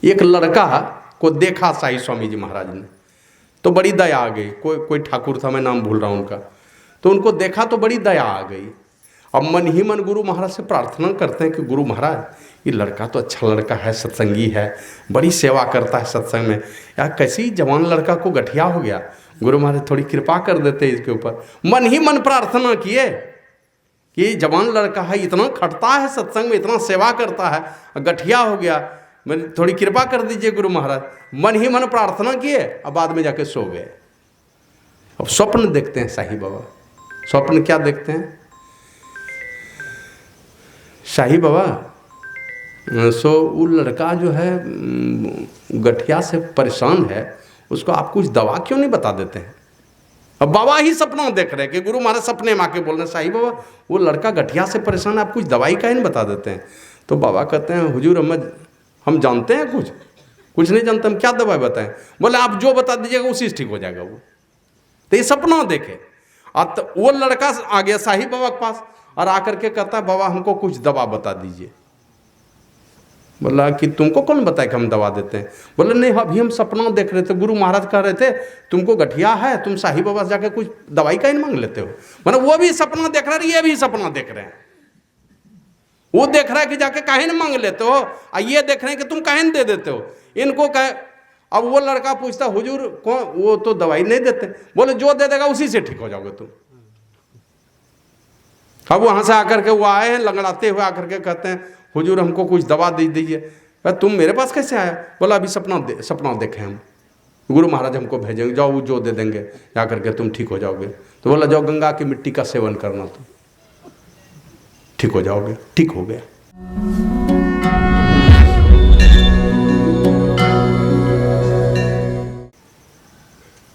एक लड़का को देखा शाही स्वामी जी महाराज ने, तो बड़ी दया आ गई। कोई ठाकुर था, मैं नाम भूल रहा हूँ उनका, तो उनको देखा तो बड़ी दया आ गई। अब मन ही मन गुरु महाराज से प्रार्थना करते हैं कि गुरु महाराज, ये लड़का तो अच्छा लड़का है, सत्संगी है, बड़ी सेवा करता है सत्संग में, यार कैसी जवान लड़का को गठिया हो गया, गुरु महाराज थोड़ी कृपा कर देते इसके ऊपर। मन ही मन प्रार्थना किए कि जवान लड़का है, इतना खटता है सत्संग में, इतना सेवा करता है, गठिया हो गया, मैं थोड़ी कृपा कर दीजिए गुरु महाराज। मन ही मन प्रार्थना किए, अब बाद में जाके सो गए। अब स्वप्न देखते हैं शाही बाबा। स्वप्न क्या देखते हैं शाही बाबा? सो वो लड़का जो है गठिया से परेशान है, उसको आप कुछ दवा क्यों नहीं बता देते हैं? अब बाबा ही सपना देख रहे हैं कि गुरु महाराज सपने में आके बोल रहे हैं, शाही बाबा वो लड़का गठिया से परेशान है, आप कुछ दवाई का ही नहीं बता देते हैं। तो बाबा कहते हैं, हुजूर हम जानते हैं कुछ नहीं जानते, हम क्या दवाई बताएं? बोले आप जो बता दीजिएगा उसी से ठीक हो जाएगा वो। तो ये सपना देखे। अब वो लड़का आ गया शाही बाबा के पास और आकर के कहता है, बाबा हमको कुछ दवा बता दीजिए। बोला कि तुमको कौन बताए कि हम दवा देते हैं? बोले नहीं, अभी हम सपना देख रहे थे, गुरु महाराज कह रहे थे तुमको गठिया है, तुम शाही बाबा से जाके कुछ दवाई का ही मांग लेते हो। मतलब वो भी सपना देख रहे हैं, ये भी सपना देख रहे हैं। वो देख रहा है कि जाके काहे न मांग लेते हो, और ये देख रहे हैं कि तुम काहे न दे देते हो इनको कहे। अब वो लड़का पूछता, हुजूर कौन, वो तो दवाई नहीं देते। बोले जो दे देगा उसी से ठीक हो जाओगे तुम। अब वहां से आकर के वो आए हैं लंगड़ाते हुए, आकर के कहते हैं, हुजूर हमको कुछ दवा दे दीजिए। तुम मेरे पास कैसे आया? बोला अभी सपना देखे हम, गुरु महाराज हमको भेजेंगे, जाओ वो जो दे देंगे जाकर के तुम ठीक हो जाओगे। तो बोला जाओ गंगा की मिट्टी का सेवन करना, तुम ठीक हो जाओगे। ठीक हो गया।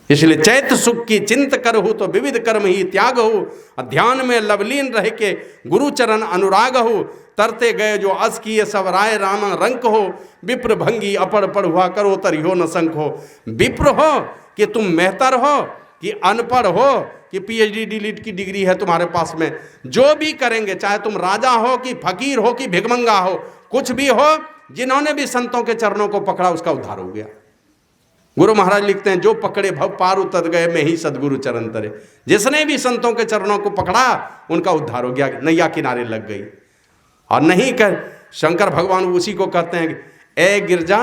इसलिए चैत सुख की चिंत करहु तो विविध कर्म ही त्याग हो, ध्यान में लवलीन रह के गुरु चरण अनुराग हो, तरते गए जो अस किए सब राय राना रंक हो, विप्र भंगी अपड़ पढ़ुआ करो तरियो न संक हो। विप्र हो कि तुम मेहतर हो कि अनपढ़ हो कि पीएचडी डीलिट की डिग्री है तुम्हारे पास में, जो भी करेंगे, चाहे तुम राजा हो कि फकीर हो कि भिगमंगा हो, कुछ भी हो, जिन्होंने भी संतों के चरणों को पकड़ा उसका उद्धार हो गया। गुरु महाराज लिखते हैं, जो पकड़े भव पार उतर गए मैं ही सदगुरु चरण तरे। जिसने भी संतों के चरणों को पकड़ा उनका उद्धार हो गया, नैया किनारे लग गई। और नहीं कर शंकर भगवान उसी को कहते हैं, ए गिरजा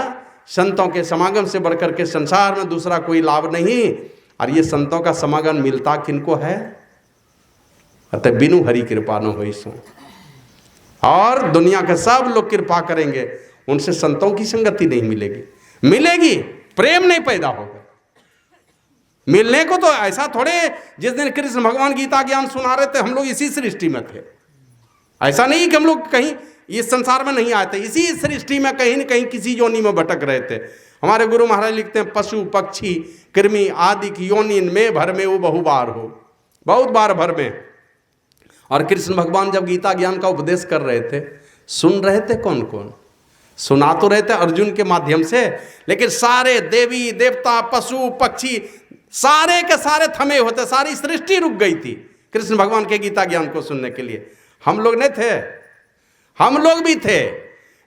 संतों के समागम से बढ़कर के संसार में दूसरा कोई लाभ नहीं। और ये संतों का समागम मिलता किनको है? अतः बिनु हरि कृपा न होई सो। और दुनिया के सब लोग कृपा करेंगे, उनसे संतों की संगति नहीं मिलेगी। मिलेगी, प्रेम नहीं पैदा होगा। मिलने को तो ऐसा थोड़े, जिस दिन कृष्ण भगवान गीता ज्ञान सुना रहे थे हम लोग इसी सृष्टि में थे। ऐसा नहीं कि हम लोग कहीं इस संसार में नहीं आए थे, इसी सृष्टि में कहीं न कहीं किसी योनि में भटक रहे थे। हमारे गुरु महाराज लिखते हैं, पशु पक्षी कृमि आदि की योनि में भर में वो बहु बार हो, बहुत बार भर में। और कृष्ण भगवान जब गीता ज्ञान का उपदेश कर रहे थे, सुन रहे थे कौन कौन? सुना तो रहे थे अर्जुन के माध्यम से, लेकिन सारे देवी देवता पशु पक्षी सारे के सारे थमे होते, सारी सृष्टि रुक गई थी कृष्ण भगवान के गीता ज्ञान को सुनने के लिए। हम लोग नहीं थे, हम लोग भी थे,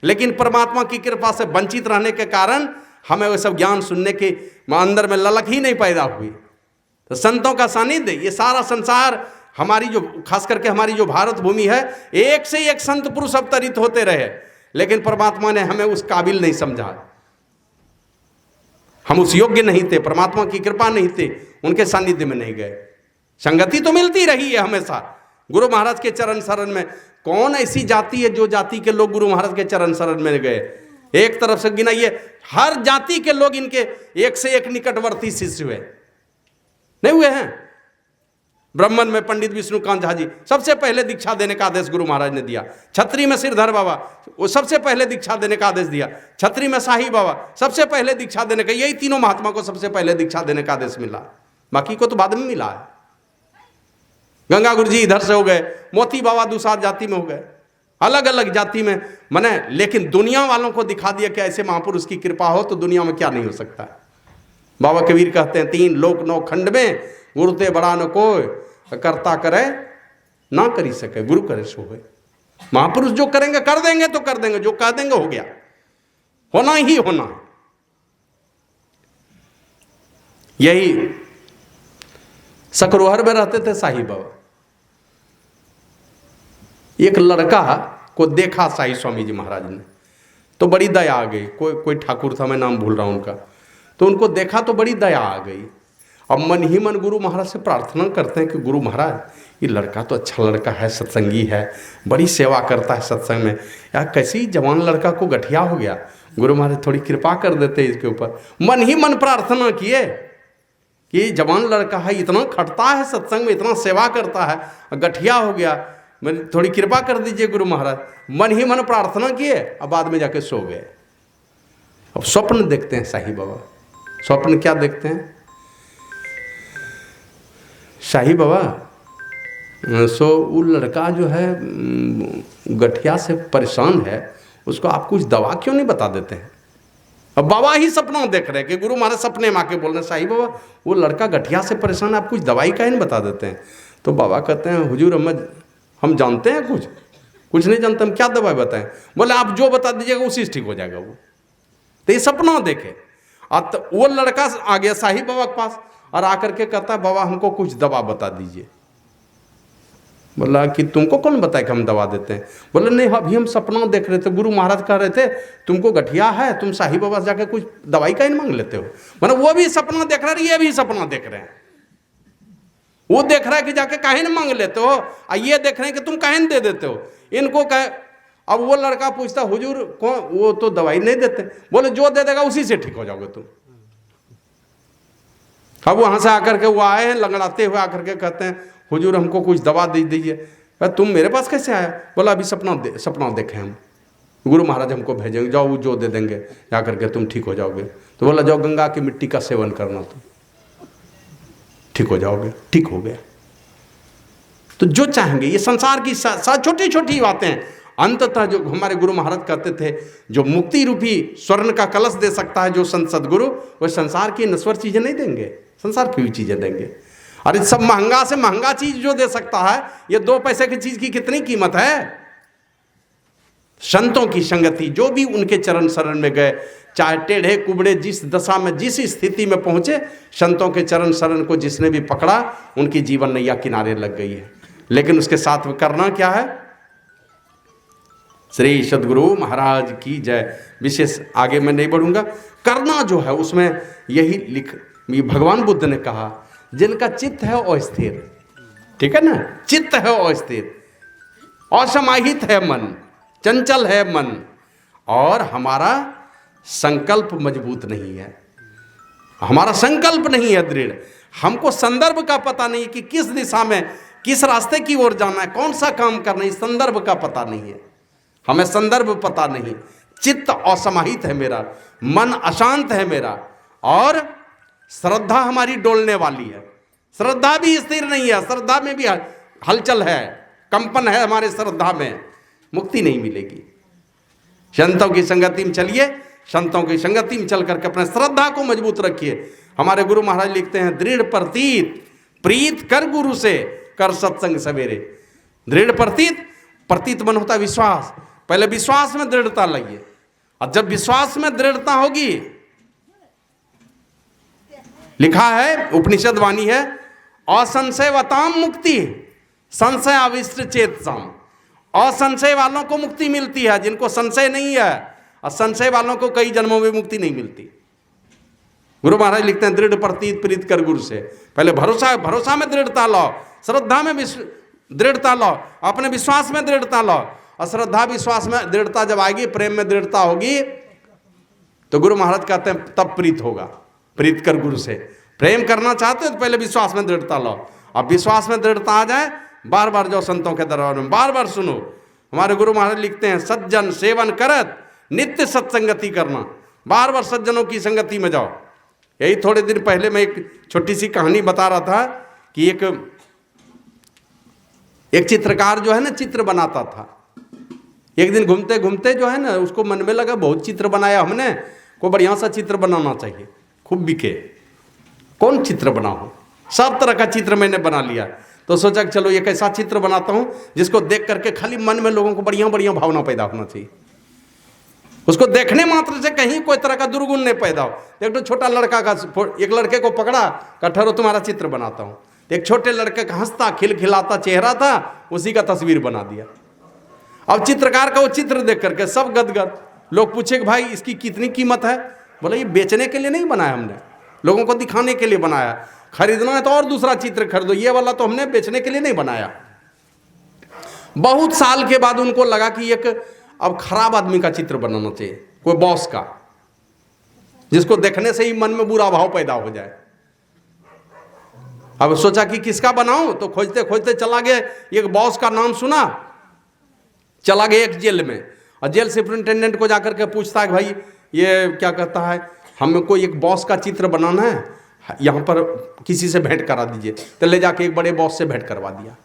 लेकिन परमात्मा की कृपा से वंचित रहने के कारण हमें वो सब ज्ञान सुनने के अंदर में ललक ही नहीं पैदा हुई। तो संतों का सानिध्य, ये सारा संसार, हमारी जो खास करके हमारी जो भारत भूमि है, एक से एक संत पुरुष अवतरित होते रहे, लेकिन परमात्मा ने हमें उस काबिल नहीं समझा। हम उस योग्य नहीं थे, परमात्मा की कृपा नहीं थे, उनके सानिध्य में नहीं गए। संगति तो मिलती रही है हमेशा गुरु महाराज के चरण शरण में। कौन ऐसी जाति है जो जाति के लोग गुरु महाराज के चरण शरण में गए? एक तरफ से गिनाइए, हर जाति के लोग इनके एक से एक निकटवर्ती शिष्य हुए, नहीं हुए हैं? ब्राह्मण में पंडित विष्णुकांत झा जी सबसे पहले दीक्षा देने का आदेश गुरु महाराज ने दिया। छत्री में सिरधर बाबा, वो सबसे पहले दीक्षा देने का आदेश दिया। छत्री में शाही बाबा, सबसे पहले दीक्षा देने का, यही तीनों महात्मा को सबसे पहले दीक्षा देने का आदेश मिला, बाकी को तो बाद में मिला है। गंगा गुरु जी इधर से हो गए, मोती बाबा दूसरा जाति में हो गए, अलग अलग जाति में मने, लेकिन दुनिया वालों को दिखा दिया कि ऐसे महापुरुष की कृपा हो तो दुनिया में क्या नहीं हो सकता। बाबा कबीर कहते हैं, 3 लोक 9 खंड में गुरुते बड़ा न कोई, करता करे ना करी सके, गुरु करे सो होए। महापुरुष जो करेंगे कर देंगे तो कर देंगे, जो कह देंगे हो गया। होना ही होना है। यही सकरोहर में रहते थे साईं बाबा। एक लड़का को देखा साईं स्वामी जी महाराज ने, तो बड़ी दया आ गई। कोई ठाकुर था, मैं नाम भूल रहा हूं उनका, तो उनको देखा तो बड़ी दया आ गई। अब मन ही मन गुरु महाराज से प्रार्थना करते हैं कि गुरु महाराज, ये लड़का तो अच्छा लड़का है, सत्संगी है, बड़ी सेवा करता है सत्संग में, यार कैसी जवान लड़का को गठिया हो गया, गुरु महाराज थोड़ी कृपा कर देते इसके ऊपर। मन ही मन प्रार्थना किए कि जवान लड़का है, इतना खटता है सत्संग में, इतना सेवा करता है, गठिया हो गया, मैं थोड़ी कृपा कर दीजिए गुरु महाराज। मन ही मन प्रार्थना किए, अब बाद में जाके सो गए। अब स्वप्न देखते हैं साईं बाबा। स्वप्न क्या देखते हैं साईं बाबा? सो वो लड़का जो है गठिया से परेशान है, उसको आप कुछ दवा क्यों नहीं बता देते हैं? अब बाबा ही सपना देख रहे हैं कि गुरु महाराज सपने में आके बोल रहे हैं साईं बाबा वो लड़का गठिया से परेशान है, आप कुछ दवाई का ही नहीं बता देते हैं। तो बाबा कहते हैं हुजूर हम जानते हैं कुछ नहीं जानते, हम क्या दवाई बताएं? बोले आप जो बता दीजिएगा उसी से ठीक हो जाएगा वो। तो ये सपना देखे। तो वो लड़का आ गया साईं बाबा के पास और आकर के कहता है बाबा हमको कुछ दवा बता दीजिए। बोला कि तुमको कौन बताए कि हम दवा देते हैं? बोले नहीं, अभी हम सपना देख रहे थे, गुरु महाराज कह रहे थे तुमको गठिया है, तुम साईं बाबा से जाके कुछ दवाई का ही मांग लेते हो। मतलब वो भी सपना देख रहे हैं, ये भी सपना देख रहे हैं। वो देख रहा है कि जाके काहे न मांग लेते हो, और ये देख रहे हैं कि तुम काहे न दे देते हो इनको कहे। अब वो लड़का पूछता हुजूर कौन, वो तो दवाई नहीं देते। बोले जो दे देगा उसी से ठीक हो जाओगे तुम। अब वहां से आकर के वो आए हैं लंगड़ाते हुए, आकर के कहते हैं हुजूर हमको कुछ दवा दे दीजिए। तुम मेरे पास कैसे आया? बोला अभी सपना देखे हम, गुरु महाराज हमको भेजेंगे, जाओ वो जो दे देंगे जाकर के तुम ठीक हो जाओगे। तो बोला जाओ गंगा की मिट्टी का सेवन करना, तुम ठीक हो जाओगे। ठीक हो गया। तो जो चाहेंगे, ये संसार की छोटी छोटी बातें अंततः जो हमारे गुरु महाराज कहते थे, जो मुक्ति रूपी स्वर्ण का कलश दे सकता है जो संत सदगुरु, वह संसार की नश्वर चीजें नहीं देंगे, संसार की भी चीजें देंगे। अरे सब महंगा से महंगा चीज जो दे सकता है, ये 2 पैसे की चीज की कितनी कीमत है? संतों की संगति, जो भी उनके चरण शरण में गए, चाहे टेढ़े कुबड़े जिस दशा में जिस स्थिति में पहुंचे, संतों के चरण शरण को जिसने भी पकड़ा, उनकी जीवन नैया किनारे लग गई है। लेकिन उसके साथ में करना क्या है? श्री सद्गुरु महाराज की जय। विशेष आगे मैं नहीं बढ़ूंगा। करना जो है उसमें यही ये भगवान बुद्ध ने कहा, जिनका चित्त है अस्थिर, ठीक है ना, चित्त है अस्थिर, असमाहित है मन, चंचल है मन, और हमारा संकल्प मजबूत नहीं है, हमारा संकल्प नहीं है दृढ़, हमको संदर्भ का पता नहीं कि किस दिशा में, किस रास्ते की ओर जाना है, कौन सा काम करना है, संदर्भ का पता नहीं है, हमें संदर्भ पता नहीं, चित्त असमाहित है मेरा, मन अशांत है मेरा, और श्रद्धा हमारी डोलने वाली है, श्रद्धा भी स्थिर नहीं है, श्रद्धा में भी हलचल है, कंपन है हमारे श्रद्धा में, मुक्ति नहीं मिलेगी। संतों की संगति में चलिए, संतों की संगति में चल करके अपने श्रद्धा को मजबूत रखिए। हमारे गुरु महाराज लिखते हैं, दृढ़ प्रतीत प्रीत कर गुरु से कर सत्संग सवेरे। दृढ़ प्रतीत मन होता है विश्वास, पहले विश्वास में दृढ़ता लाइए, और जब विश्वास में दृढ़ता होगी, लिखा है उपनिषद वाणी है, असंशयवताम मुक्ति संशय अविष्ट चेतसाम। असंशय वालों को मुक्ति मिलती है, जिनको संशय नहीं है, और संशय वालों को कई जन्मों में मुक्ति नहीं मिलती। गुरु महाराज लिखते हैं, दृढ़ प्रतीत प्रीत कर गुरु से। पहले भरोसा में दृढ़ता लाओ, श्रद्धा में दृढ़ता लाओ, अपने विश्वास में दृढ़ता लाओ, और श्रद्धा विश्वास में दृढ़ता जब आएगी, प्रेम में दृढ़ता होगी, तो गुरु महाराज कहते हैं तब प्रीत होगा। प्रीत कर गुरु से। प्रेम करना चाहते हो तो पहले विश्वास में दृढ़ता लाओ, अब विश्वास में दृढ़ता आ जाए, बार बार जाओ संतों के दरबार में, बार बार सुनो। हमारे गुरु महाराज लिखते हैं, सज्जन सेवन करत नित्य सत्संगति करना, बार बार सज्जनों की संगति में जाओ। यही थोड़े दिन पहले मैं एक छोटी सी कहानी बता रहा था कि एक चित्रकार जो है ना, चित्र बनाता था। एक दिन घूमते घूमते जो है ना, उसको मन में लगा बहुत चित्र बनाया हमने, कोई बढ़िया सा चित्र बनाना चाहिए, खूब बिके, कौन चित्र बनाऊं? सब तरह का चित्र मैंने बना लिया। तो सोचा कि चलो एक ऐसा चित्र बनाता हूं जिसको देख करके खाली मन में लोगों को बढ़िया बढ़िया भावना पैदा होना चाहिए। उसको देखने मात्र से कहीं कोई तरह का दुर्गुण नहीं पैदा हो। एक तो छोटा लड़का का, एक लड़के को पकड़ा, कहा ठहरो तुम्हारा चित्र बनाता हूँ। एक छोटे लड़के का हंसता खिलखिलाता चेहरा था, उसी का तस्वीर बना दिया। अब चित्रकार का वो चित्र देख करके सब गदगद। लोग पूछे कि भाई इसकी कितनी कीमत है? बोले ये बेचने के लिए नहीं बनाया हमने, लोगों को दिखाने के लिए बनाया। खरीदना है तो और दूसरा चित्र खरीदो, ये वाला तो हमने बेचने के लिए नहीं बनाया। बहुत साल के बाद उनको लगा कि एक अब खराब आदमी का चित्र बनाना चाहिए, कोई बॉस का, जिसको देखने से ही मन में बुरा भाव पैदा हो जाए। अब सोचा कि किसका बनाऊं, तो खोजते खोजते चला गया, एक बॉस का नाम सुना, चला गया एक जेल में, और जेल सुपरिटेंडेंट को जाकर के पूछता है भाई ये क्या कहता है, हमको एक बॉस का चित्र बनाना है, यहाँ पर किसी से भेंट करा दीजिए। तो ले जाके एक बड़े बॉस से भेंट करवा दिया।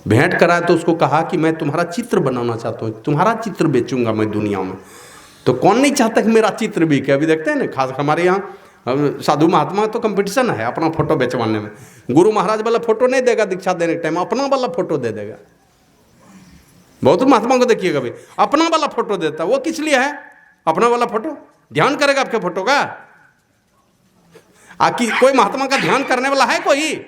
भेंट कराया तो उसको कहा कि मैं तुम्हारा चित्र बनाना चाहता हूँ, तुम्हारा चित्र बेचूंगा मैं दुनिया में। तो कौन नहीं चाहता कि मेरा चित्र बिके? अभी देखते हैं ना, खास हमारे यहाँ साधु महात्मा तो कंपटीशन है अपना फोटो बेचवाने में। गुरु महाराज वाला फोटो नहीं देगा दीक्षा देने के टाइम, अपना वाला फोटो दे देगा। बहुत महात्मा को देखिएगा भाई, अपना वाला फोटो देता। वो किस लिए है अपना वाला फोटो? ध्यान करेगा आपके फोटो का? आखि कोई महात्मा का ध्यान करने वाला है कोई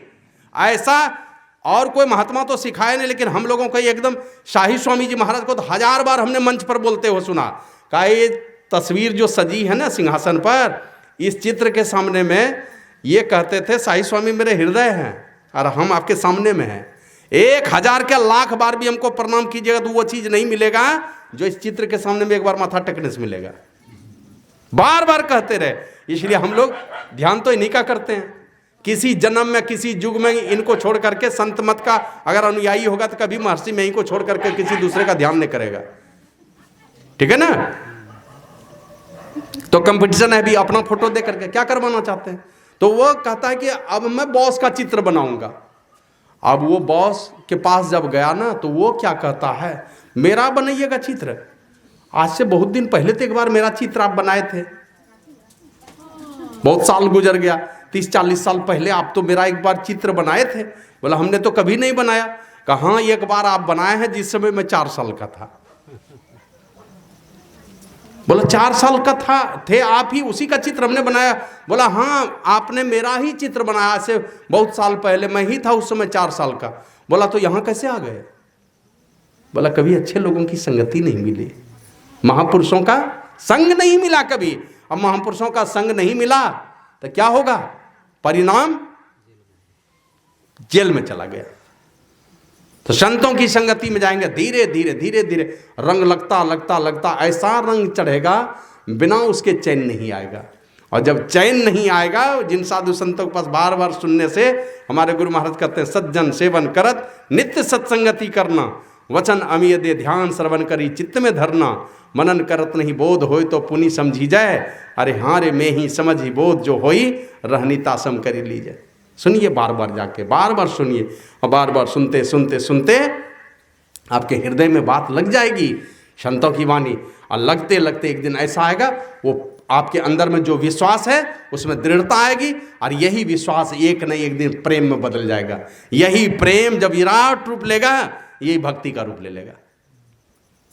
ऐसा? और कोई महात्मा तो सिखाए नहीं, लेकिन हम लोगों को एकदम शाही स्वामी जी महाराज को तो 1000 बार हमने मंच पर बोलते हो सुना। कहा ये तस्वीर जो सजी है ना सिंहासन पर, इस चित्र के सामने में ये कहते थे शाही स्वामी मेरे हृदय हैं और हम आपके सामने में हैं। 1000 के लाख बार भी हमको प्रणाम कीजिएगा तो वो चीज नहीं मिलेगा जो इस चित्र के सामने में एक बार माथा टेकने से मिलेगा। बार बार कहते रहे, इसलिए हम लोग ध्यान तो इन्हीं का करते हैं। किसी जन्म में किसी युग में इनको छोड़ करके संत मत का अगर अनुयायी होगा तो कभी महर्षि में ही को छोड़ करके किसी दूसरे का ध्यान नहीं करेगा। ठीक है ना? तो कंपटीशन है भी, अपना फोटो दे करके क्या करवाना चाहते हैं? तो वो कहता है कि अब मैं बॉस का चित्र बनाऊंगा। अब वो बॉस के पास जब गया ना, तो वो क्या कहता है, मेरा बनाइएगा चित्र? आज से बहुत दिन पहले तो एक बार मेरा चित्र आप बनाए थे, बहुत साल गुजर गया, 30-40 साल पहले आप तो मेरा एक बार चित्र बनाए थे। बोला हमने तो कभी नहीं बनाया। कहा एक बार आप बनाए हैं जिस समय मैं 4 साल का था। बोला 4 साल का थे आप ही, उसी का चित्र हमने बनाया? बोला हाँ आपने मेरा ही चित्र बनाया से बहुत साल पहले, मैं ही था उस समय 4 साल का। बोला तो यहाँ कैसे आ गए? बोला कभी अच्छे लोगों की संगति नहीं मिली, महापुरुषों का संग नहीं मिला कभी। अब महापुरुषों का संग नहीं मिला तो क्या होगा? परिणाम जेल में चला गया। तो संतों की संगति में जाएंगे, धीरे धीरे धीरे धीरे रंग लगता लगता लगता ऐसा रंग चढ़ेगा बिना उसके चैन नहीं आएगा। और जब चैन नहीं आएगा, जिन साधु संतों के पास बार बार सुनने से हमारे गुरु महाराज कहते हैं सज्जन सेवन करत नित्य सत्संगति करना, वचन अमीय दे ध्यान श्रवण करी चित्त में धरना, मनन करत नहीं बोध होय तो पुनि समझी जाए, अरे हाँ रे में ही समझ ही बोध जो होई रहनी तासम करी लीजिए। सुनिए बार बार जाके, बार बार सुनिए, और बार बार सुनते सुनते सुनते आपके हृदय में बात लग जाएगी संतों की वाणी। और लगते लगते एक दिन ऐसा आएगा, वो आपके अंदर में जो विश्वास है उसमें दृढ़ता आएगी, और यही विश्वास एक न एक दिन प्रेम में बदल जाएगा। यही प्रेम जब विराट रूप लेगा, यही भक्ति का रूप ले लेगा।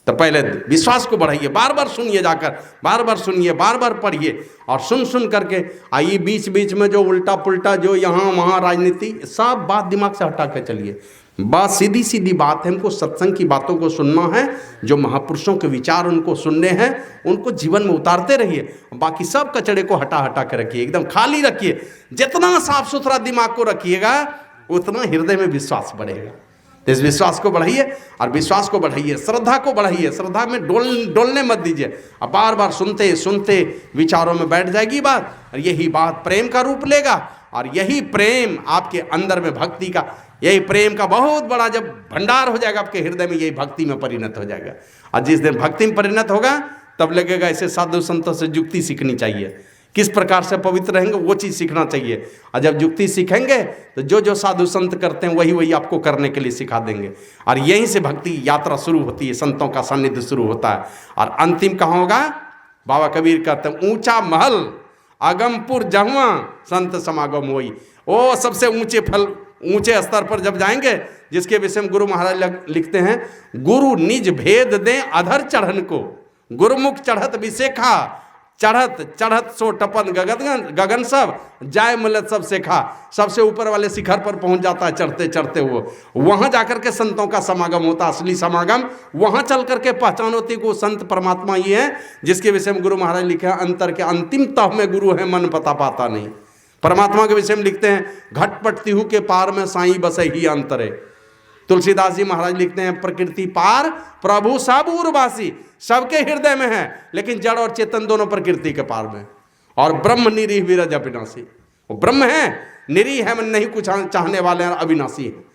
तो पहले विश्वास को बढ़ाइए, बार बार सुनिए जाकर, बार बार सुनिए, बार बार पढ़िए, और सुन सुन करके आइए बीच बीच में जो उल्टा पुल्टा जो यहाँ वहाँ राजनीति सब बात दिमाग से हटा के चलिए। बात सीधी सीधी बात है, हमको सत्संग की बातों को सुनना है, जो महापुरुषों के विचार उनको सुनने हैं, उनको जीवन में उतारते रहिए। बाकी सब कचड़े को हटा हटा के रखिए, एकदम खाली रखिए। जितना साफ सुथरा दिमाग को रखिएगा उतना हृदय में विश्वास बढ़ेगा। तो इस विश्वास को बढ़ाइए, और विश्वास को बढ़ाइए, श्रद्धा को बढ़ाइए, श्रद्धा में डोलने मत दीजिए। अब बार बार सुनते सुनते विचारों में बैठ जाएगी बात, और यही बात प्रेम का रूप लेगा, और यही प्रेम आपके अंदर में भक्ति का, यही प्रेम का बहुत बड़ा जब भंडार हो जाएगा आपके हृदय में, यही भक्ति में परिणत हो जाएगा। और जिस दिन भक्ति में परिणत होगा तब लगेगा ऐसे साधु संतों से युक्ति सीखनी चाहिए, किस प्रकार से पवित्र रहेंगे वो चीज़ सीखना चाहिए। और जब युक्ति सीखेंगे तो जो जो साधु संत करते हैं वही वही आपको करने के लिए सिखा देंगे, और यहीं से भक्ति यात्रा शुरू होती है, संतों का सानिध्य शुरू होता है। और अंतिम कहाँ होगा? बाबा कबीर कहते हैं ऊंचा महल अगमपुर जहवा संत समागम होई। ओ सबसे ऊंचे स्तर पर जब जाएंगे, जिसके विषय में गुरु महाराज लिखते हैं, गुरु निज भेद दें अधर चढ़न को, गुरुमुख चढ़त विशेखा, चढ़त चढ़त सो टपन गगन गगन सब, जाय मिलत सब सेखा। सबसे ऊपर वाले शिखर पर पहुंच जाता है चढ़ते चढ़ते हुए। वहां जाकर के संतों का समागम होता, असली समागम वहां चल करके पहचान होती को संत परमात्मा ही है, जिसके विषय में गुरु महाराज लिखे हैं, अंतर के अंतिम तह में गुरु है, मन पता पाता नहीं। परमात्मा के विषय में लिखते हैं, घटपट तिहु के पार में साई बसे ही अंतरे। तुलसीदास जी महाराज लिखते हैं, प्रकृति पार प्रभु सब उर्वासी, सबके हृदय में है, लेकिन जड़ और चेतन दोनों प्रकृति के पार में। और ब्रह्म निरीह विरज अविनाशी, वो ब्रह्म है, निरीह है, मन नहीं कुछ चाहने वाले हैं, अविनाशी है।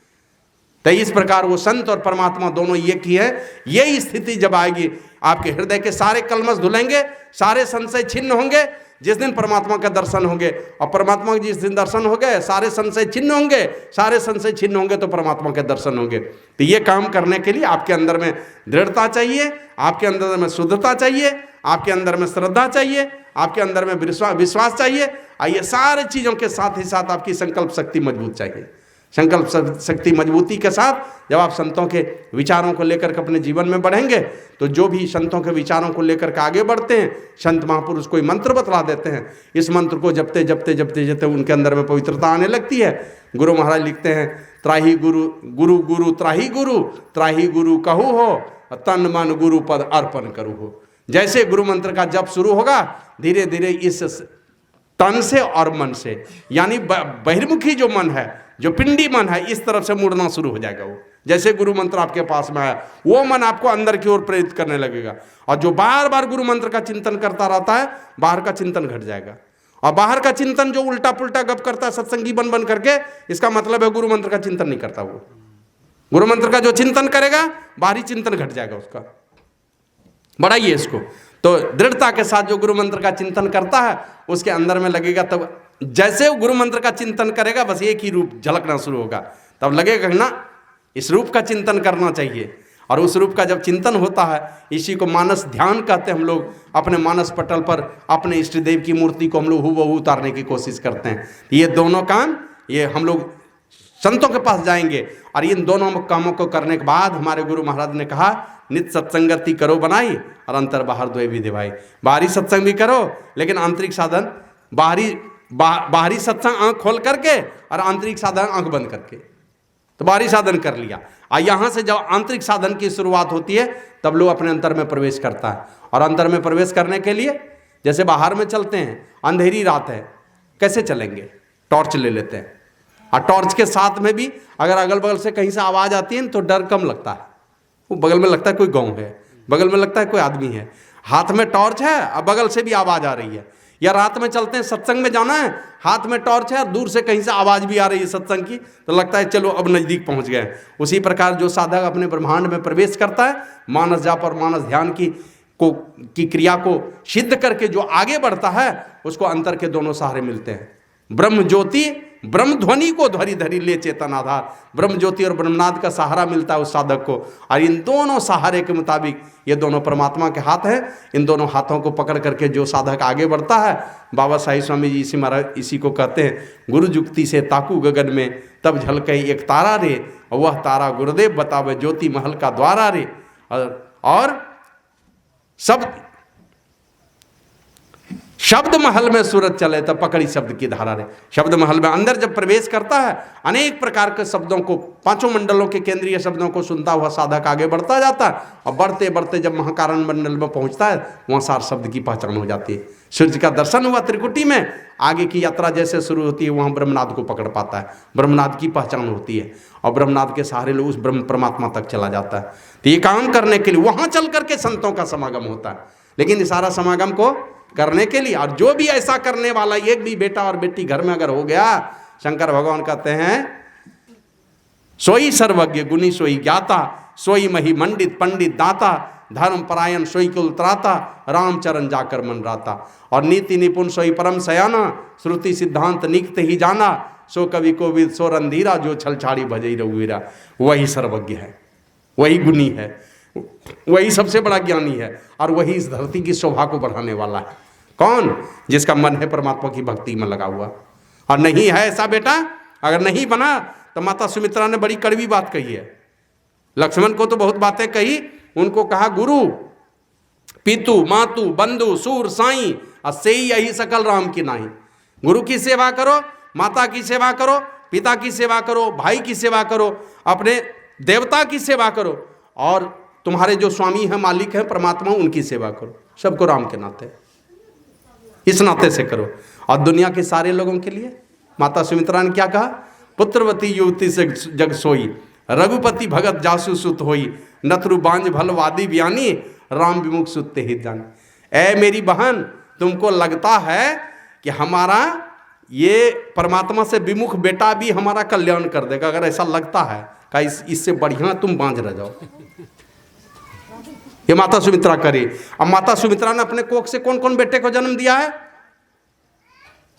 तो इस प्रकार वो संत और परमात्मा दोनों एक ही है। यही स्थिति जब आएगी, आपके हृदय के सारे कलमश धुलेंगे, सारे संशय छिन्न होंगे, जिस दिन परमात्मा का दर्शन होंगे। और परमात्मा के जिस दिन दर्शन हो गए, सारे संशय छिन्न होंगे, सारे संशय छिन्न होंगे तो परमात्मा के दर्शन होंगे। तो ये काम करने के लिए आपके अंदर में दृढ़ता चाहिए, आपके अंदर में शुद्धता चाहिए, आपके अंदर में श्रद्धा चाहिए, आपके अंदर में विश्वास चाहिए। और ये सारी चीज़ों के साथ ही साथ आपकी संकल्प शक्ति मजबूत चाहिए। संकल्प शक्ति मजबूती के साथ जब आप संतों के विचारों को लेकर के अपने जीवन में बढ़ेंगे, तो जो भी संतों के विचारों को लेकर के आगे बढ़ते हैं, संत महापुरुष कोई मंत्र बतला देते हैं, इस मंत्र को जपते जपते जपते जपते उनके अंदर में पवित्रता आने लगती है। गुरु महाराज लिखते हैं, त्राही गुरु गुरु गुरु त्राही गुरु कहू हो, तन मन गुरु पद अर्पण करू हो। जैसे गुरु मंत्र का जप शुरू होगा, धीरे धीरे इस तन से और मन से, यानी बहिर्मुखी जो मन है, जो पिंडी मन है, इस तरफ से मुड़ना शुरू हो जाएगा। वो जैसे गुरु मंत्र आपके पास में आया, वो मन आपको अंदर की ओर प्रेरित करने लगेगा। और जो बार बार गुरु मंत्र का चिंतन करता रहता है, बाहर का चिंतन घट जाएगा। और बाहर का चिंतन जो उल्टा पुल्टा गप करता है सत्संगी बन बन करके, इसका मतलब है गुरु मंत्र का चिंतन नहीं करता। वो गुरु मंत्र का जो चिंतन करेगा, बाहरी चिंतन घट जाएगा उसका। बढ़ाइए इसको। तो दृढ़ता के साथ जो गुरु मंत्र का चिंतन करता है, उसके अंदर में लगेगा, तब जैसे वो गुरु मंत्र का चिंतन करेगा, बस एक ही रूप झलकना शुरू होगा, तब लगेगा ना इस रूप का चिंतन करना चाहिए। और उस रूप का जब चिंतन होता है, इसी को मानस ध्यान कहते हैं। हम लोग अपने मानस पटल पर अपने इष्ट देव की मूर्ति को हम लोग हूबहू उतारने की कोशिश करते हैं। ये दोनों काम, ये हम लोग संतों के पास जाएंगे, और इन दोनों कामों को करने के बाद हमारे गुरु महाराज ने कहा, नित्य सत्संगति करो बनाई, और अंतर बाहर द्वय भी दिवाई। बाहरी सत्संग भी करो, लेकिन आंतरिक साधन, बाहरी सत्संग आंख खोल करके और आंतरिक साधन आंख बंद करके। तो बाहरी साधन कर लिया, और यहाँ से जब आंतरिक साधन की शुरुआत होती है, तब लोग अपने अंतर में प्रवेश करता है। और अंतर में प्रवेश करने के लिए जैसे बाहर में चलते हैं, अंधेरी रात है, कैसे चलेंगे? टॉर्च ले लेते हैं, और टॉर्च के साथ में भी अगर अगल बगल से कहीं से आवाज़ आती है तो डर कम लगता है। वो बगल में लगता है कोई गाँव है, बगल में लगता है कोई आदमी है, हाथ में टॉर्च है और बगल से भी आवाज़ आ रही है। या रात में चलते हैं, सत्संग में जाना है, हाथ में टॉर्च है और दूर से कहीं से आवाज़ भी आ रही है सत्संग की, तो लगता है चलो अब नज़दीक पहुंच गए। उसी प्रकार जो साधक अपने ब्रह्मांड में प्रवेश करता है, मानस जाप और मानस ध्यान की क्रिया को सिद्ध करके जो आगे बढ़ता है, उसको अंतर के दोनों सहारे मिलते हैं। ब्रह्म ज्योति, ब्रह्म ध्वनि को धरी धरी ले चेतन आधार, ब्रह्म ज्योति और ब्रह्मनाद का सहारा मिलता है उस साधक को। और इन दोनों सहारे के मुताबिक, ये दोनों परमात्मा के हाथ हैं, इन दोनों हाथों को पकड़ करके जो साधक आगे बढ़ता है, बाबा साहिब स्वामी जी इसी महाराज इसी को कहते हैं, गुरु जुक्ति से ताकू गगन में, तब झलके एक तारा रे, और वह तारा गुरुदेव बतावे ज्योति महल का द्वारा रे। और शब्द महल में सूरज चले तब पकड़ी शब्द की धारा रे। शब्द महल में अंदर जब प्रवेश करता है, अनेक प्रकार के शब्दों को, पांचों मंडलों के केंद्रीय शब्दों को सुनता हुआ साधक आगे बढ़ता जाता है। और बढ़ते बढ़ते जब महाकारण मंडल में पहुंचता है, वहां सार शब्द की पहचान हो जाती है। सूर्य का दर्शन हुआ त्रिकुटी में, आगे की यात्रा जैसे शुरू होती है, वहां ब्रह्मनाद को पकड़ पाता है, ब्रह्मनाद की पहचान होती है, और ब्रह्मनाद के सहारे लोग उस ब्रह्म परमात्मा तक चला जाता है। तो ये काम करने के लिए वहां चल करके संतों का समागम होता है। लेकिन इस सारा समागम को करने के लिए, और जो भी ऐसा करने वाला, एक भी बेटा और बेटी घर में अगर हो गया, शंकर भगवान कहते हैं, सोई सर्वज्ञ गुणी सोई ज्ञाता, सोई मही मंडित पंडित दाता, धर्म परायण सोई कुल त्राता, रामचरण जाकर मन राता। और नीति निपुण सोई परम सयाना, श्रुति सिद्धांत निकट ही जाना, सो कवि कोविद सो रंधीरा, जो छलछाड़ी भजई रघुवीरा। वही सर्वज्ञ है, वही गुणी है, वही सबसे बड़ा ज्ञानी है, और वही इस धरती की शोभा को बढ़ाने वाला है। कौन? जिसका मन है परमात्मा की भक्ति में लगा हुआ। और नहीं है ऐसा बेटा, अगर नहीं बना, तो माता सुमित्रा ने बड़ी कड़वी बात कही है। लक्ष्मण को तो बहुत बातें कही, उनको कहा गुरु पितु मातु बंधु सूर साई से यही सकल राम की नाही। गुरु की सेवा करो, माता की सेवा करो, पिता की सेवा करो, भाई की सेवा करो, अपने देवता की सेवा करो, और तुम्हारे जो स्वामी हैं, मालिक हैं, परमात्मा, उनकी सेवा करो। सबको राम के नाते, इस नाते से करो। और दुनिया के सारे लोगों के लिए माता सुमित्रा ने क्या कहा? पुत्रवती युवती से जग सोई, रघुपति भगत जासु सुत होई, नथरु बांझ भल वादी बयानी, राम विमुख सुते हित जान। ऐ मेरी बहन, तुमको लगता है कि हमारा ये परमात्मा से विमुख बेटा भी हमारा कल्याण कर देगा? अगर ऐसा लगता है का इससे बढ़िया तुम बांझ रह जाओ। ये माता सुमित्रा करे। अब माता सुमित्रा ने अपने कोख से कौन कौन बेटे को जन्म दिया है?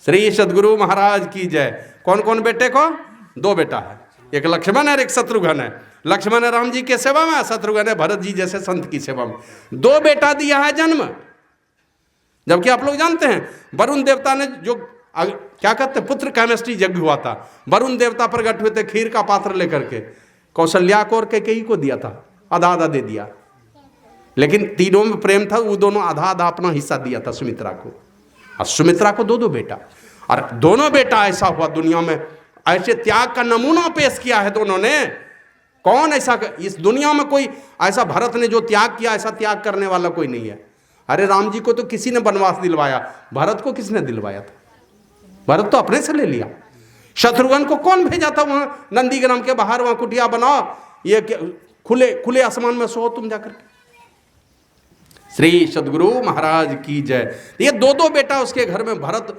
श्री सद्गुरु महाराज की जय। कौन कौन बेटे को? 2 बेटा है, एक लक्ष्मण है और एक शत्रुघ्न है। लक्ष्मण है राम जी के सेवा में, शत्रुघ्न है भरत जी जैसे संत की सेवा में। 2 बेटा दिया है जन्म। जबकि आप लोग जानते हैं वरुण देवता ने जो क्या कहते हैं पुत्र केमिस्ट्री यज्ञ हुआ था, वरुण देवता प्रकट हुए थे खीर का पात्र लेकर के, कौशल्या को और कैकेयी को दिया था, आधा आधा दे दिया। लेकिन तीनों में प्रेम था, वो दोनों आधा आधा अपना हिस्सा दिया था सुमित्रा को। और सुमित्रा को 2 बेटा, और दोनों बेटा ऐसा हुआ दुनिया में, ऐसे त्याग का नमूना पेश किया है दोनों ने। कौन ऐसा इस दुनिया में कोई ऐसा, भरत ने जो त्याग किया ऐसा त्याग करने वाला कोई नहीं है। अरे राम जी को तो किसी ने वनवास दिलवाया, भरत को किसने दिलवाया था? भरत तो अपने से ले लिया। शत्रुघ्न को कौन भेजा था वहां नंदीग्राम के बाहर, वहां कुटिया बनाओ, ये खुले खुले आसमान में सो तुम जाकर के। श्री सद्गुरु महाराज की जय। ये 2 बेटा उसके घर में, भरत,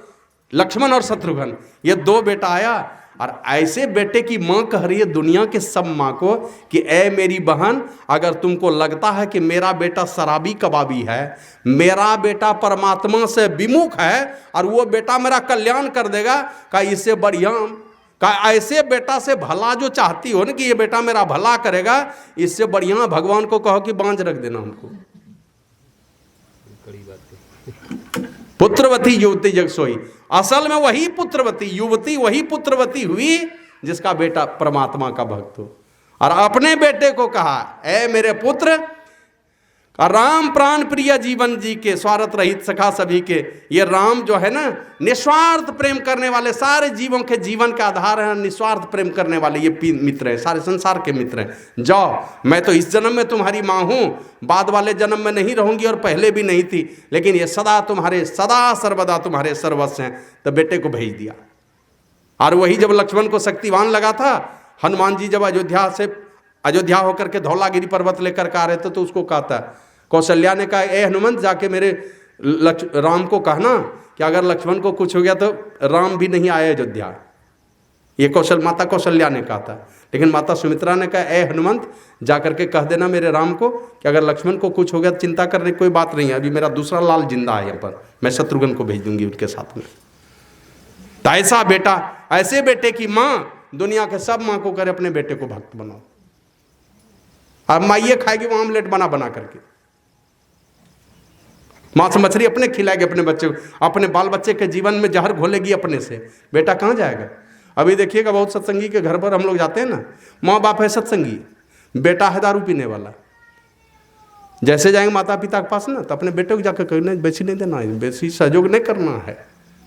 लक्ष्मण और शत्रुघ्न, ये 2 बेटा आया। और ऐसे बेटे की मां कह रही है दुनिया के सब मां को कि ऐ मेरी बहन, अगर तुमको लगता है कि मेरा बेटा शराबी कबाबी है, मेरा बेटा परमात्मा से विमुख है और वो बेटा मेरा कल्याण कर देगा, का इससे बढ़िया, का ऐसे बेटा से भला जो चाहती हो ना कि ये बेटा मेरा भला करेगा, इससे बढ़िया भगवान को कहो कि बांझ रख देना हमको। पुत्रवती युवती जग सोई। असल में वही पुत्रवती युवती, वही पुत्रवती हुई जिसका बेटा परमात्मा का भक्त हो। और अपने बेटे को कहा, ऐ मेरे पुत्र, राम प्राण प्रिय जीवन जी के, स्वार्थ रहित सखा सभी के। ये राम जो है ना, निस्वार्थ प्रेम करने वाले, सारे जीवों के जीवन का आधार है, निस्वार्थ प्रेम करने वाले ये मित्र हैं, सारे संसार के मित्र हैं। जाओ, मैं तो इस जन्म में तुम्हारी माँ हूँ, बाद वाले जन्म में नहीं रहूंगी और पहले भी नहीं थी, लेकिन ये सदा तुम्हारे, सदा सर्वदा तुम्हारे सर्वस्व हैं। तो बेटे को भेज दिया। और वही जब लक्ष्मण को शक्तिवान लगा था, हनुमान जी जब अयोध्या होकर के धौलागिरी पर्वत लेकर के आ रहे थे, तो उसको कहा था, कौशल्या ने कहा, ए हनुमंत, जाके मेरे राम को कहना कि अगर लक्ष्मण को कुछ हो गया तो राम भी नहीं आए अयोध्या। ये माता कौशल्या ने कहा था। लेकिन माता सुमित्रा ने कहा, ए हनुमंत, जाकर के कह देना मेरे राम को कि अगर लक्ष्मण को कुछ हो गया चिंता करने की कोई बात नहीं है, अभी मेरा दूसरा लाल जिंदा है यहाँ पर, मैं शत्रुघ्न को भेज दूंगी उनके साथ में। तो ऐसा बेटा, ऐसे बेटे की माँ दुनिया के सब माँ को करे अपने बेटे को भक्त बनाओ। अब माँ ये खाएगी वो आमलेट बना बना करके, मांस मछली अपने खिलाएगी अपने बच्चे को, अपने बाल बच्चे के जीवन में जहर घोलेगी अपने से। बेटा कहाँ जाएगा? अभी देखिएगा बहुत सत्संगी के घर पर हम लोग जाते हैं ना, माँ बाप है सत्संगी, बेटा है दारू पीने वाला। जैसे जाएंगे माता पिता के पास ना, तो अपने बेटे को जाकर कहना बेसी नहीं देना है, बेसी सहयोग नहीं करना है।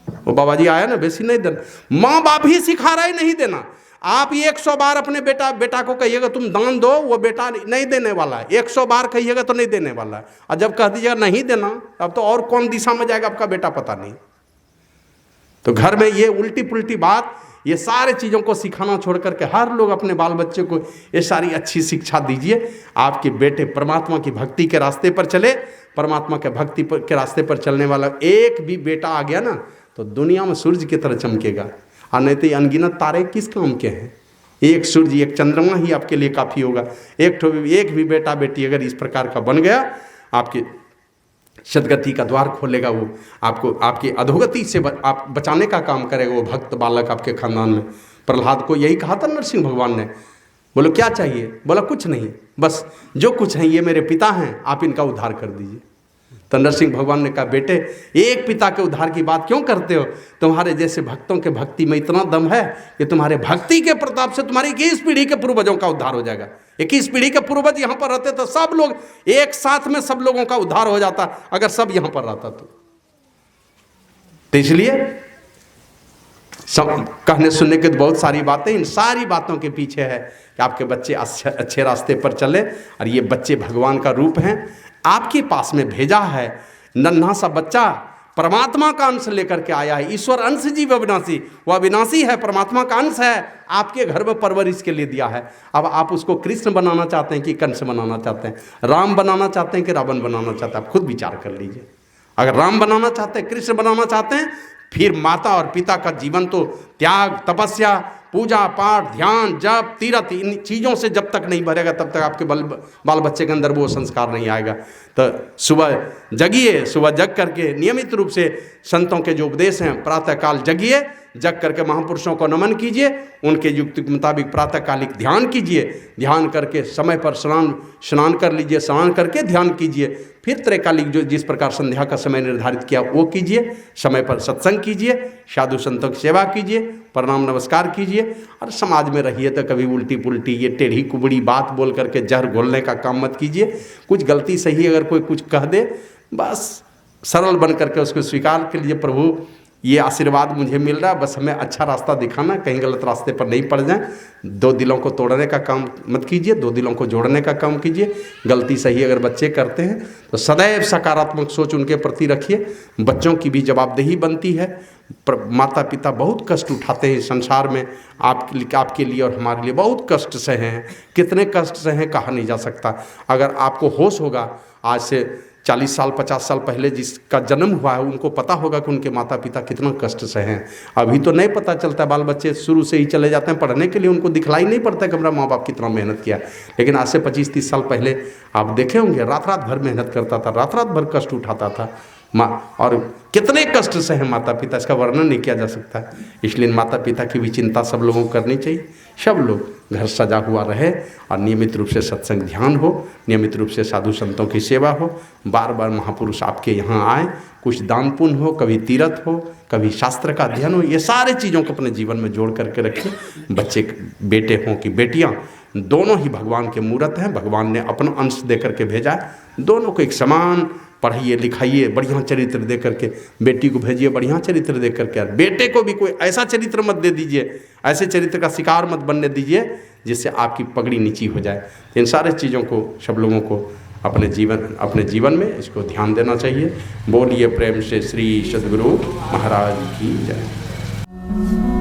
वो बाबा जी आया ना, बेसी नहीं देना। माँ बाप ही सिखा रहे नहीं देना। आप 100 बार अपने बेटा को कहिएगा तुम दान दो, वो बेटा नहीं देने वाला है। 100 बार कहिएगा तो नहीं देने वाला है। और जब कह दीजिएगा नहीं देना, अब तो और कौन दिशा में जाएगा आपका बेटा पता नहीं। तो घर में ये उल्टी पुल्टी बात, ये सारे चीज़ों को सिखाना छोड़ करके हर लोग अपने बाल बच्चे को ये सारी अच्छी शिक्षा दीजिए। आपके बेटे परमात्मा की भक्ति के रास्ते पर चले। परमात्मा के भक्ति के रास्ते पर चलने वाला एक भी बेटा आ गया ना, तो दुनिया में सूर्य की तरह चमकेगा। और नहीं तो अनगिनत तारे किस काम के हैं? एक सूर्य, एक चंद्रमा ही आपके लिए काफ़ी होगा। एक भी बेटा बेटी अगर इस प्रकार का बन गया, आपके सदगति का द्वार खोलेगा। वो आपको आपकी अधोगति से आप बचाने का काम करेगा। वो भक्त बालक आपके खानदान में। प्रहलाद को यही कहा था नरसिंह भगवान ने। बोलो क्या चाहिए? बोला कुछ नहीं, बस जो कुछ है ये मेरे पिता हैं, आप इनका उद्धार कर दीजिए। तो नरसिंह भगवान ने कहा, बेटे एक पिता के उद्धार की बात क्यों करते हो? तुम्हारे जैसे भक्तों के भक्ति में इतना दम है कि तुम्हारे भक्ति के प्रताप से तुम्हारी 21 पीढ़ी के पूर्वजों का उद्धार हो जाएगा। 21 पीढ़ी के पूर्वज यहाँ पर रहते तो सब लोग एक साथ में सब लोगों का उद्धार हो जाता, अगर सब यहाँ पर रहता तो इसलिए सब कहने सुनने के तो बहुत सारी बातें, इन सारी बातों के पीछे है कि आपके बच्चे अच्छे रास्ते पर चले। और ये बच्चे भगवान का रूप हैं, आपके पास में भेजा है। नन्हा सा बच्चा परमात्मा का अंश लेकर के आया है। ईश्वर अंश जीव अविनाशी, वह अविनाशी है, परमात्मा का अंश है, आपके घर में परवरिश के लिए दिया है। अब आप उसको कृष्ण बनाना चाहते हैं कि कंस बनाना चाहते हैं, राम बनाना चाहते हैं कि रावण बनाना चाहते हैं? आप खुद विचार कर लीजिए। अगर राम बनाना चाहते हैं, कृष्ण बनाना चाहते हैं, फिर माता और पिता का जीवन तो त्याग, तपस्या, पूजा पाठ, ध्यान, जप, तीर्थ, इन चीज़ों से जब तक नहीं भरेगा तब तक आपके बाल बच्चे के अंदर वो संस्कार नहीं आएगा। तो सुबह जगिए, सुबह जग करके नियमित रूप से संतों के जो उपदेश हैं प्रातःकाल जगिए, जग करके महापुरुषों को नमन कीजिए, उनके युक्ति के मुताबिक प्रातःकालिक ध्यान कीजिए, ध्यान करके समय पर स्नान कर लीजिए, स्नान करके ध्यान कीजिए, फिर त्रैकालिक जो जिस प्रकार संध्या का समय निर्धारित किया वो कीजिए, समय पर सत्संग कीजिए, साधु संतों की सेवा कीजिए, प्रणाम नमस्कार कीजिए, और समाज में रहिए तो कभी उल्टी पुल्टी ये टेढ़ी कुबड़ी बात बोल करके जहर घोलने का काम मत कीजिए। कुछ गलती सही अगर कोई कुछ कह दे, बस सरल बन करके उसको स्वीकार कर लीजिए, प्रभु ये आशीर्वाद मुझे मिल रहा है, बस हमें अच्छा रास्ता दिखाना, कहीं गलत रास्ते पर नहीं पड़ जाएं। दो दिलों को तोड़ने का काम मत कीजिए, दो दिलों को जोड़ने का काम कीजिए। गलती सही अगर बच्चे करते हैं तो सदैव सकारात्मक सोच उनके प्रति रखिए। बच्चों की भी जवाबदेही बनती है। माता पिता बहुत कष्ट उठाते हैं संसार में, आपके लिए और हमारे लिए बहुत कष्ट सहे हैं। कितने कष्ट सहे हैं कहा नहीं जा सकता। अगर आपको होश होगा, आज से 40 साल 50 साल पहले जिसका जन्म हुआ है उनको पता होगा कि उनके माता पिता कितना कष्ट सहे हैं। अभी तो नहीं पता चलता, बाल बच्चे शुरू से ही चले जाते हैं पढ़ने के लिए, उनको दिखलाई नहीं पड़ता कि हमारा माँ बाप कितना मेहनत किया। लेकिन आज से 25-30 साल पहले आप देखे होंगे, रात रात भर मेहनत करता था, रात रात भर कष्ट उठाता था माँ, और कितने कष्ट से हैं माता पिता, इसका वर्णन नहीं किया जा सकता। इसलिए माता पिता की भी चिंता सब लोगों को करनी चाहिए। सब लोग घर सजा हुआ रहे और नियमित रूप से सत्संग ध्यान हो, नियमित रूप से साधु संतों की सेवा हो, बार बार महापुरुष आपके यहाँ आए, कुछ दान पुण्य हो, कभी तीर्थ हो, कभी शास्त्र का अध्ययन हो, ये सारे चीज़ों को अपने जीवन में जोड़ करके रखें। बच्चे बेटे हों कि बेटियाँ, दोनों ही भगवान के मूर्त हैं, भगवान ने अपना अंश दे करके भेजा है। दोनों को एक समान पढ़ाइए लिखाइए, बढ़िया चरित्र दे करके, बेटी को भेजिए बढ़िया चरित्र दे करके, बेटे को भी कोई ऐसा चरित्र मत दे दीजिए, ऐसे चरित्र का शिकार मत बनने दीजिए जिससे आपकी पगड़ी नीची हो जाए। इन सारे चीज़ों को सब लोगों को अपने जीवन में इसको ध्यान देना चाहिए। बोलिए प्रेम से श्री सद्गुरु महाराज की जय।